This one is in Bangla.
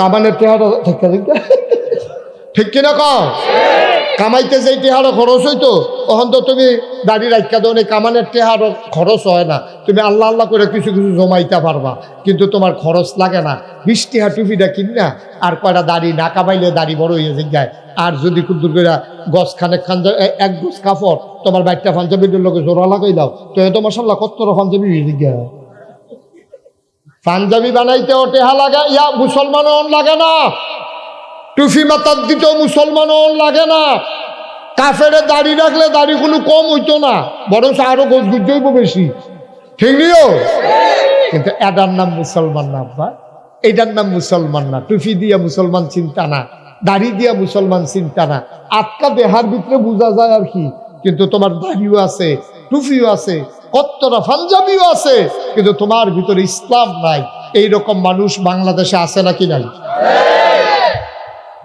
কামানের টেহারা ঠিক কিনা কও? কামাইতে যেই টেহারো খরচ হইতো তখন তো তুমি দাড়ি রাখা দাও, কামানের টেহারো খরচ হয় না, তুমি আল্লাহ আল্লাহ করে কিছু কিছু জমাইতে পারবা, কিন্তু তোমার খরচ লাগে না। 20 টিহা টুপিটা কিনা আর কয়টা দাড়ি না কামাইলে দাড়ি বড় হয়ে যায়। আর যদি কুদ্দুর করে গছ খানেক এক গছ কাপড় তোমার বাইকটা পাঞ্জাবির লোকে জোড়া লাগাই দাও, তো এত মশাল্লা কত পাঞ্জাবি হয়ে যায়। পাঞ্জাবি বানাইতেও টেহা লাগে, ইয়া মুসলমানও লাগে না। টুফি মাতার দিতেও মুসলমানও লাগে না। কাফেরে দাড়ি রাখলে দাড়ি কোনো কম হইতো না, বরং আরো গোছ গুজ হইব বেশি, ঠিক নিও। কিন্তু এটার নাম মুসলমান না আব্বা, এটার নাম মুসলমান না। টুফি দিয়া মুসলমান চিন্তা না, দাড়ি দিয়া মুসলমান চিন্তা না। আটকা দেহার ভিতরে বোঝা যায় আর কি, কিন্তু তোমার দাড়িও আছে, টুফিও আছে, কত্তরা পাঞ্জাবিও আছে, কিন্তু তোমার ভিতরে ইসলাম নাই। এইরকম মানুষ বাংলাদেশে আছে নাকি নাই?